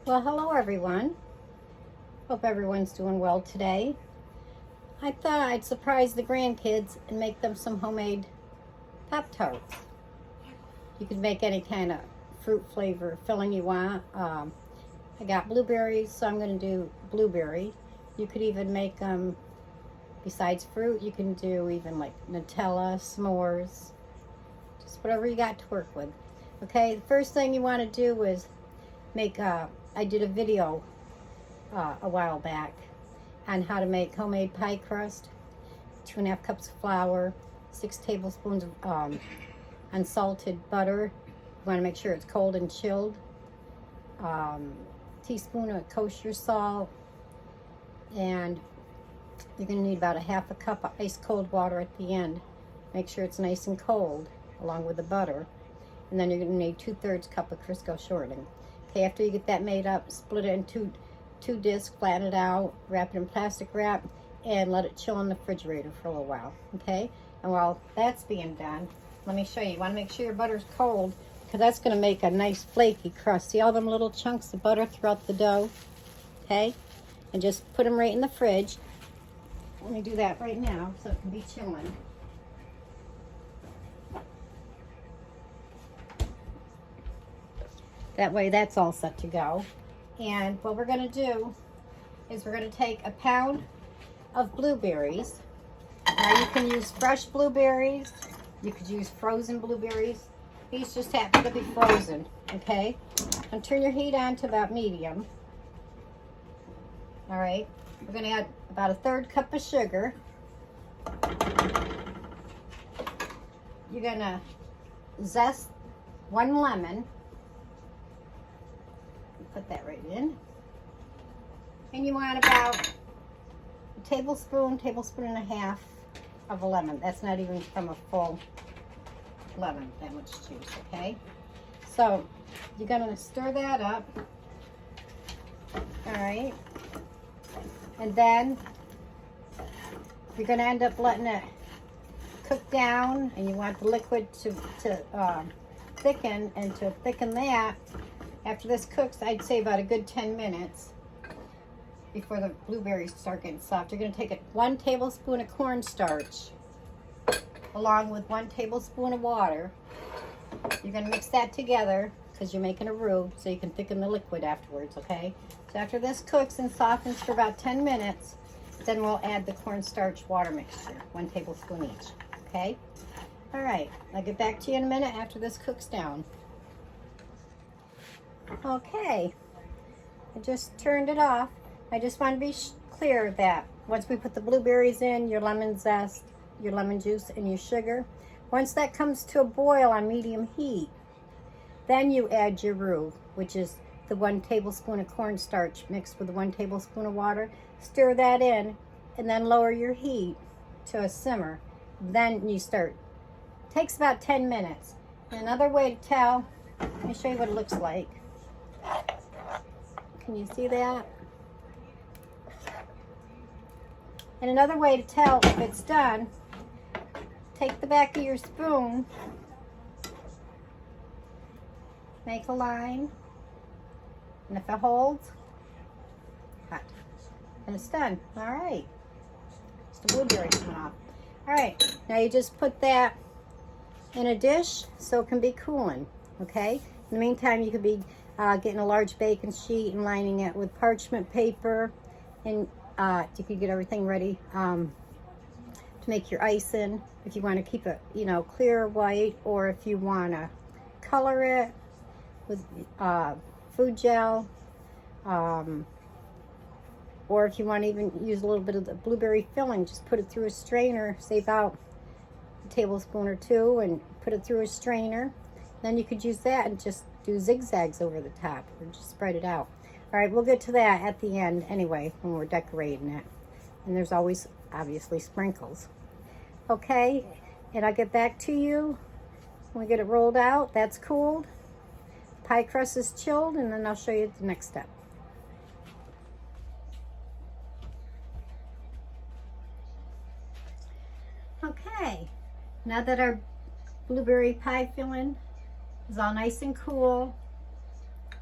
Well, hello everyone. Hope everyone's doing well today. I thought I'd surprise the grandkids and make them some homemade Pop-Tarts. You can make any kind of fruit flavor filling you want. I got blueberries, so I'm going to do blueberry. You could even make them, besides fruit, you can do even like Nutella, s'mores, just whatever you got to work with. Okay, the first thing you want to do is make, I did a video a while back on how to make homemade pie crust. 2.5 cups of flour, 6 tablespoons of unsalted butter. You want to make sure it's cold and chilled. Teaspoon of kosher salt, and you're going to need about 1/2 cup of ice cold water at the end. Make sure it's nice and cold along with the butter, and then you're going to need 2/3 cup of Crisco shortening. Okay, after you get that made up, split it into two discs, flatten it out, wrap it in plastic wrap, and let it chill in the refrigerator for a little while. Okay, and while that's being done, let me show you. You want to make sure your butter's cold, because that's going to make a nice flaky crust. See all them little chunks of butter throughout the dough? Okay, and just put them right in the fridge. Let me do that right now so it can be chilling. That way that's all set to go. And what we're going to do is we're going to take 1 pound of blueberries. Now you can use fresh blueberries. You could use frozen blueberries. These just happen to be frozen, okay? And turn your heat on to about medium. All right, we're going to add about 1/3 cup of sugar. You're going to zest 1 lemon. Put that right in. And you want about a tablespoon and 1/2 of a lemon. That's not even from a full lemon, that much juice, okay? So you're gonna stir that up. All right. And then you're gonna end up letting it cook down, and you want the liquid to thicken, and to thicken that, after this cooks, I'd say about a good 10 minutes before the blueberries start getting soft. You're going to take 1 tablespoon of cornstarch along with 1 tablespoon of water. You're going to mix that together because you're making a roux, so you can thicken the liquid afterwards, okay? So after this cooks and softens for about 10 minutes, then we'll add the cornstarch water mixture, 1 tablespoon each, okay? All right, I'll get back to you in a minute after this cooks down. Okay, I just turned it off. I just want to be clear that once we put the blueberries in, your lemon zest, your lemon juice, and your sugar, once that comes to a boil on medium heat, then you add your roux, which is the 1 tablespoon of cornstarch mixed with 1 tablespoon of water. Stir that in, and then lower your heat to a simmer. Then you start. It takes about 10 minutes. And another way to tell, let me show you what it looks like. Can you see that? And another way to tell if it's done, take the back of your spoon, make a line, and if it holds, cut. And it's done. All right. It's the blueberries coming off. All right. Now you just put that in a dish so it can be cooling, okay? In the meantime, you could be getting a large baking sheet and lining it with parchment paper, and you could get everything ready to make your icing. If you want to keep it, clear white, or if you want to color it with food gel, or if you want to even use a little bit of the blueberry filling, just put it through a strainer, save out a tablespoon or 2, and put it through a strainer. Then you could use that and just do zigzags over the top, or just spread it out. All right, we'll get to that at the end anyway when we're decorating it. And there's always, obviously, sprinkles. Okay, and I'll get back to you when we get it rolled out. That's cooled. Pie crust is chilled, and then I'll show you the next step. Okay, now that our blueberry pie filling is all nice and cool,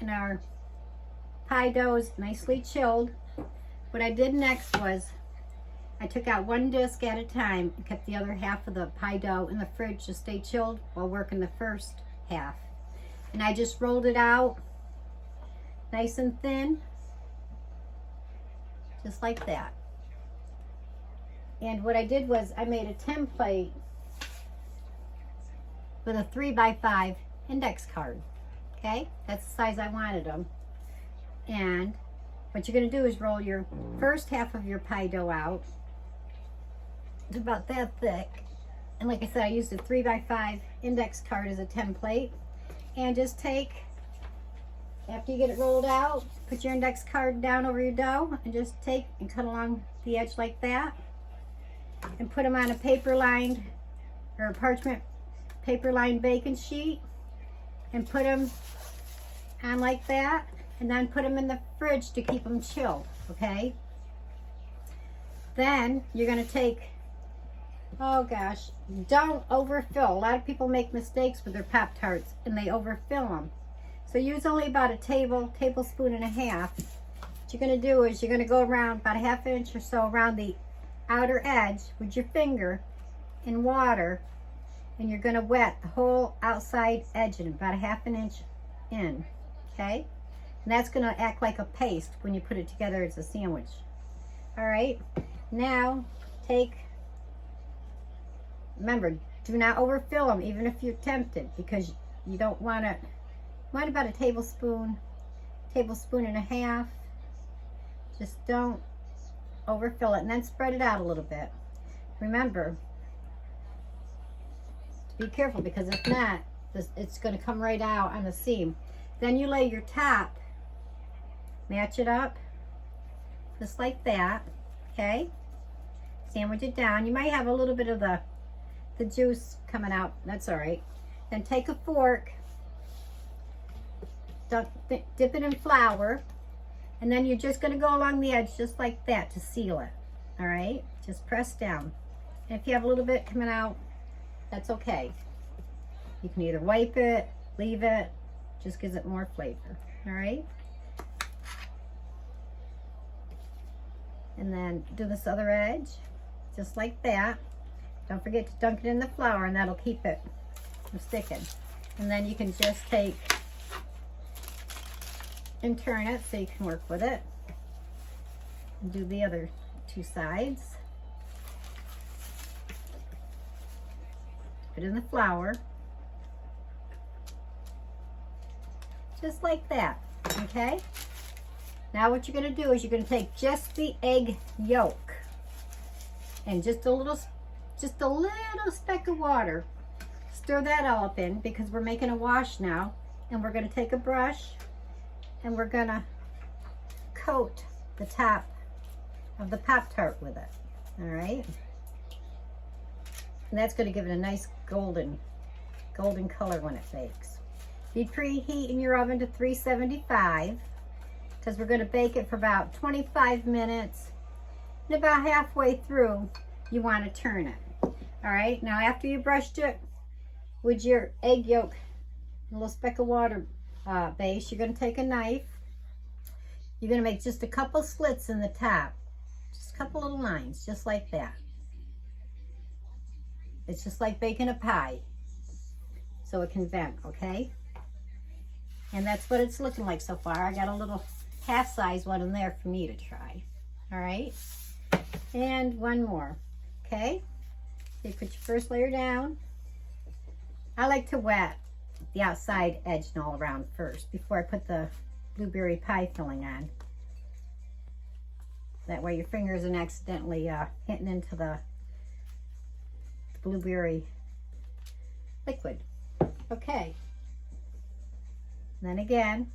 and our pie dough is nicely chilled. What I did next was I took out one disc at a time and kept the other half of the pie dough in the fridge to stay chilled while working the first half. And I just rolled it out nice and thin, just like that. And what I did was I made a template with a 3x5 index card. Okay, that's the size I wanted them. And what you're going to do is roll your first half of your pie dough out. It's about that thick. And like I said, I used a 3x5 index card as a template. And just take, after you get it rolled out, put your index card down over your dough and just take and cut along the edge like that. And put them on a paper lined or a parchment paper lined baking sheet. And put them on like that, and then put them in the fridge to keep them chilled, okay? Then you're gonna take, oh gosh, don't overfill. A lot of people make mistakes with their Pop-Tarts and they overfill them. So use only about a tablespoon and a half. What you're gonna do is you're gonna go around about a ½ inch or so around the outer edge with your finger in water, and you're going to wet the whole outside edge in about a ½ inch in, okay? And that's going to act like a paste when you put it together as a sandwich. All right, now remember, do not overfill them even if you're tempted, because you don't want to, about a tablespoon and a half. Just don't overfill it, and then spread it out a little bit. Remember, be careful, because if not, it's going to come right out on the seam. Then you lay your top, match it up, just like that, okay? Sandwich it down. You might have a little bit of the juice coming out. That's all right. Then take a fork, dip it in flour, and then you're just going to go along the edge just like that to seal it, all right? Just press down. And if you have a little bit coming out, that's okay. You can either wipe it, leave it, just gives it more flavor, all right? And then do this other edge, just like that. Don't forget to dunk it in the flour, and that'll keep it from sticking. And then you can just take and turn it so you can work with it. And do the other two sides. Put it in the flour. Just like that, okay? Now what you're gonna do is you're gonna take just the egg yolk and just a little speck of water. Stir that all up in, because we're making a wash now. And we're gonna take a brush and we're gonna coat the top of the Pop-Tart with it, all right? And that's gonna give it a nice golden color when it bakes. You preheat in your oven to 375, because we're gonna bake it for about 25 minutes. And about halfway through, you wanna turn it. All right, now after you brushed it with your egg yolk and a little speck of water base, you're gonna take a knife. You're gonna make just a couple slits in the top. Just a couple little lines, just like that. It's just like baking a pie, so it can vent, okay? And that's what it's looking like so far. I got a little half-size one in there for me to try. All right, and one more, okay? So you put your first layer down. I like to wet the outside edge and all around first before I put the blueberry pie filling on. That way your fingers aren't accidentally hitting into the blueberry liquid. Okay. And then again,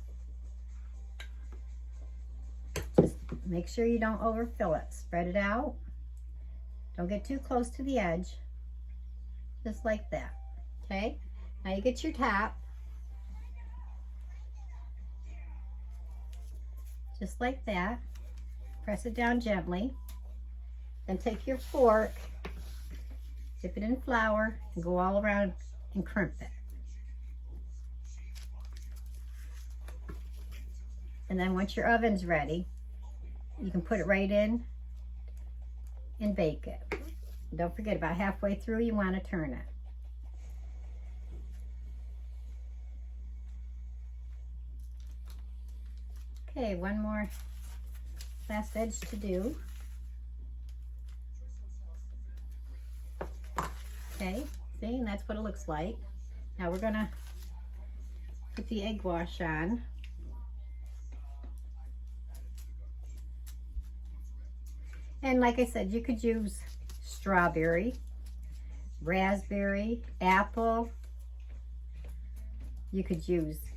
just make sure you don't overfill it. Spread it out. Don't get too close to the edge. Just like that. Okay? Now you get your top. Just like that. Press it down gently. Then take your fork, dip it in flour, and go all around and crimp it. And then once your oven's ready, you can put it right in and bake it. Don't forget, about halfway through, you want to turn it. Okay, one more last edge to do. Okay, see, and that's what it looks like. Now we're gonna put the egg wash on. And like I said, you could use strawberry, raspberry, apple. You could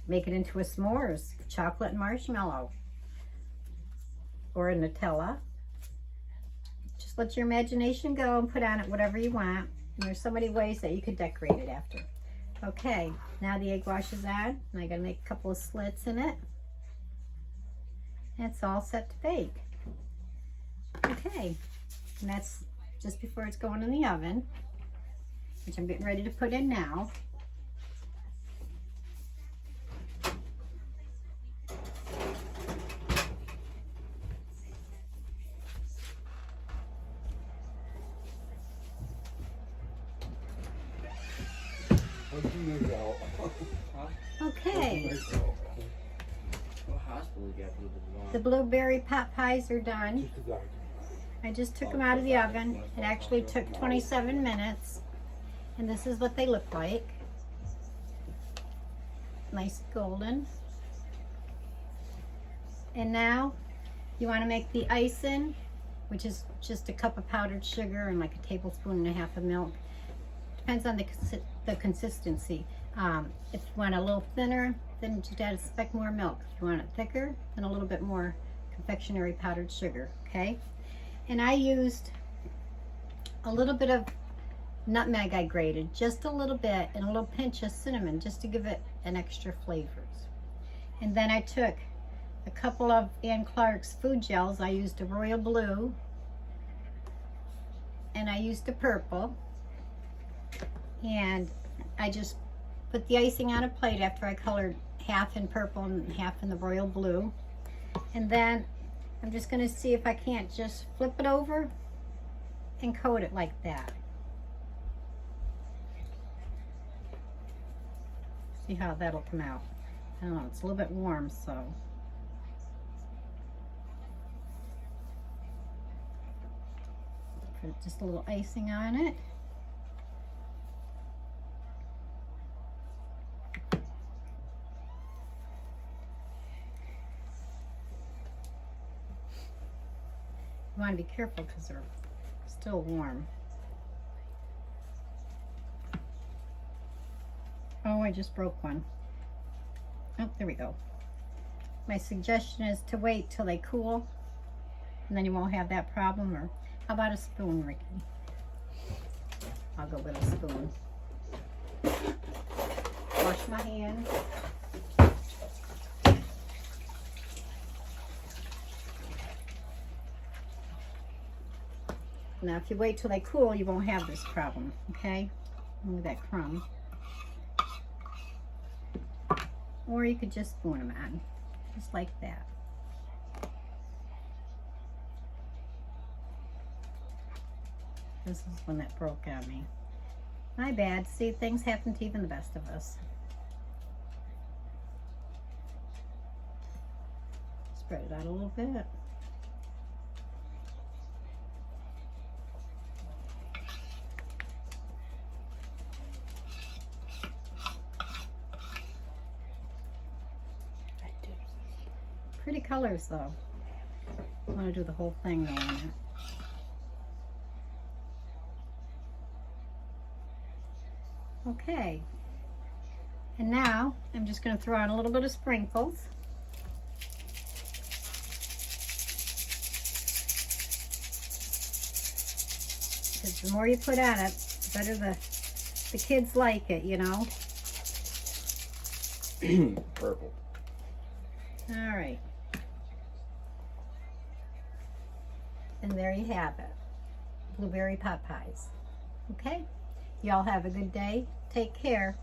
make it into a s'mores, chocolate and marshmallow, or a Nutella. Just let your imagination go and put on it whatever you want. And there's so many ways that you could decorate it after. Okay, now the egg wash is on, and I gotta make a couple of slits in it. And it's all set to bake. Okay, and that's just before it's going in the oven, which I'm getting ready to put in now. Okay. The blueberry pot pies are done. I just took them out of the oven. It actually took 27 minutes. And this is what they look like. Nice golden. And now you want to make the icing, which is just a cup of powdered sugar and like a tablespoon and a half of milk. Depends on the consistency. If you want it a little thinner, then just add a speck more milk. If you want it thicker, then a little bit more confectionery powdered sugar, okay? And I used a little bit of nutmeg I grated, just a little bit, and a little pinch of cinnamon, just to give it an extra flavors. And then I took a couple of Ann Clark's food gels. I used a royal blue, and I used a purple. And I just put the icing on a plate after I colored half in purple and half in the royal blue. And then I'm just going to see if I can't just flip it over and coat it like that. See how that'll come out. I don't know, it's a little bit warm, so. Put just a little icing on it. You want to be careful because they're still warm. Oh, I just broke one. Oh, there we go. My suggestion is to wait till they cool, and then you won't have that problem. Or how about a spoon, Ricky? I'll go with a spoon. Wash my hands. Now, if you wait till they cool, you won't have this problem, okay? Look at that crumb. Or you could just spoon them on, just like that. This is one that broke on me. My bad. See, things happen to even the best of us. Spread it out a little bit. Pretty colors though. I want to do the whole thing though on it. Okay. And now I'm just going to throw on a little bit of sprinkles. Because the more you put on it, the better the kids like it, you know. Purple. All right. And there you have it. Blueberry pot pies. Okay? Y'all have a good day. Take care.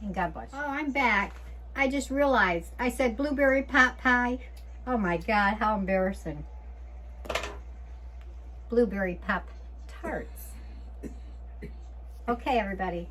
And God bless you. Oh, I'm back. I just realized I said blueberry pot pie. Oh my God, how embarrassing. Blueberry pop tarts. Okay, everybody.